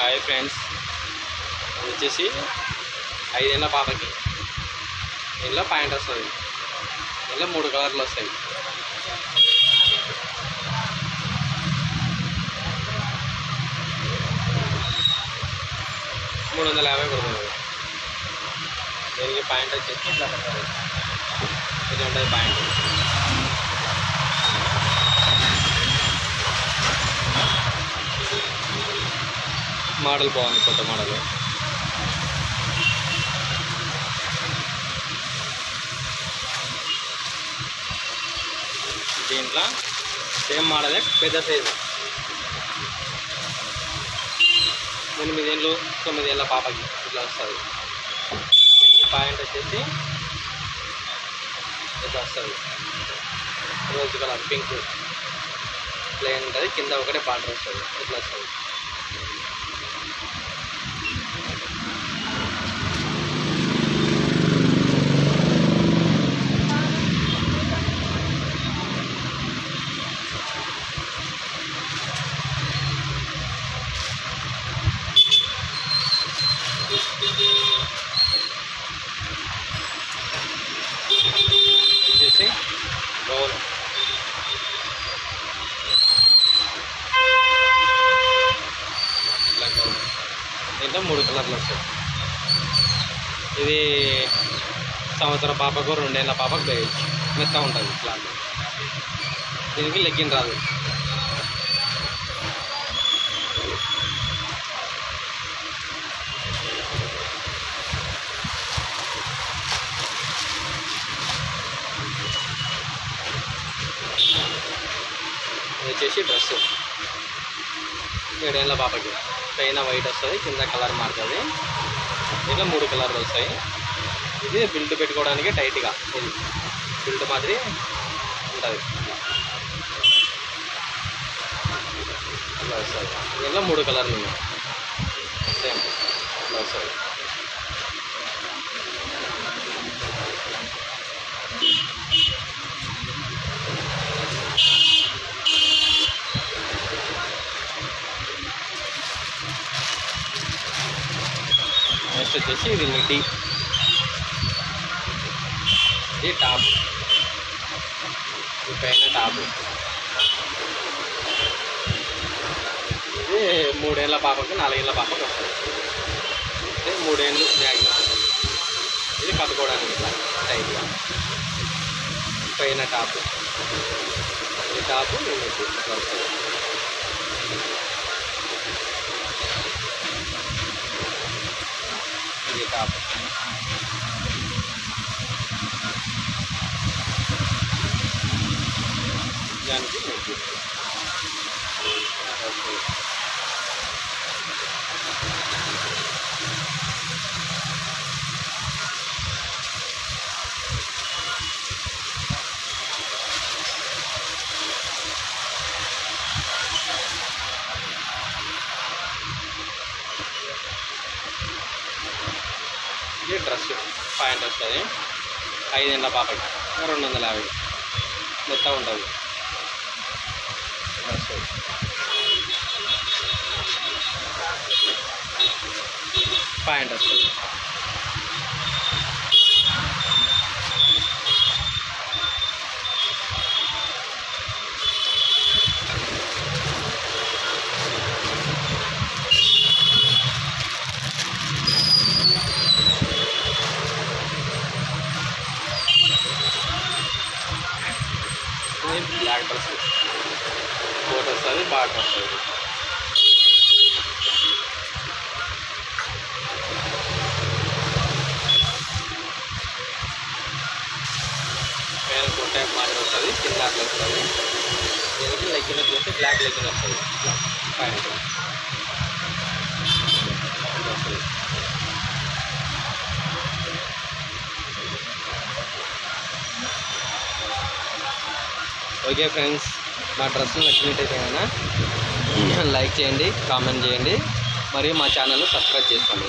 Hi friends, అది వచ్చేసి 5 ఏళ్ళ పాపకి ఇందులో ప్యాంట్ వస్తుంది. ఇందులో 3 కలర్లు వస్తాయి. $350 పడుతుంది. దీనికి ప్యాంట్ వచ్చేసి ఇట్లా ఇది ఉంటుంది. ప్యాంట్ మోడల్ బాగుంది, కొత్త మోడల్. దీంట్లో సేమ్ మోడలే, పెద్ద సైజు. 8 ఏళ్ళు 9 ఏళ్ళ పాపకి ఇట్లా వస్తుంది. దీనికి ప్యాంట్ వచ్చేసి ఇట్లా వస్తుంది. రోజ్ కలర్ పింక్ ప్లెయిన్ ఉంటుంది. కింద ఒకటే బార్డర్ వస్తుంది. ఇట్లా వస్తుంది. వచ్చేసి గౌన్ ఇట్లా గౌన్. దీంట్లో 3 కలర్లు వస్తాయి. ఇది సంవత్సరం పాపకు 2 ఏళ్ళ పాపకు వేయచ్చు. మెత్త ఉంటుంది ఇట్లా. దీనికి లెగ్గిన్ రాదు. ఇది వచ్చేసి డ్రెస్ 7 ఏళ్ళ పాపకి. పైన వైట్ వస్తుంది, కింద కలర్ మారుతుంది. దీంట్లో 3 కలర్లు వస్తాయి. ఇది బిల్ట్ పెట్టుకోవడానికి టైట్గా ఇది బిల్ట్ మాదిరి ఉంటుంది. ఇట్లా వస్తుంది. దీంట్లో 3 కలర్లు ఉన్నాయి. సేమ్ ఇట్లా వస్తుంది. నెక్స్ట్ వచ్చేసి ఇది మిడ్డీ. ఇది టాప్. ఇది పైన టాప్. ఇది 3 ఏళ్ళ పాపకి 4 ఏళ్ళ పాపకి వస్తుంది. ఇది 3 ఏళ్ళు మ్యాక్సిమం. ఇది కట్టుకోవడానికి ఇట్లా టైట్గా. పైన టాప్. ఈ టాప్ ఇట్లా వస్తుంది. ఇది టాప్. దానికి ఇది డ్రెస్ ప్యాంట్ వస్తుంది. 5 ఏళ్ళ పాపకి 250. మెత్త ఉంటుంది డ్రెస్. ప్యాంట్ వస్తుంది. బ్లాక్ డ్రెస్ కోట్ వస్తుంది, బార్డర్ వస్తుంది. పైన కోట్ టైప్ మాదిరి వస్తుంది, కింద అట్లా వస్తుంది. దీనికి లెగ్గిన్ వచ్చేసి బ్లాక్ లెగ్గిన్ వస్తుంది. ఇట్లా ప్యాంట్ వస్తుంది. ఓకే ఫ్రెండ్స్, మా డ్రెస్సులు నచ్చినట్టయితే కనుక లైక్ చేయండి, కామెంట్ చేయండి, మరియు మా ఛానల్ని సబ్స్క్రైబ్ చేసుకోండి.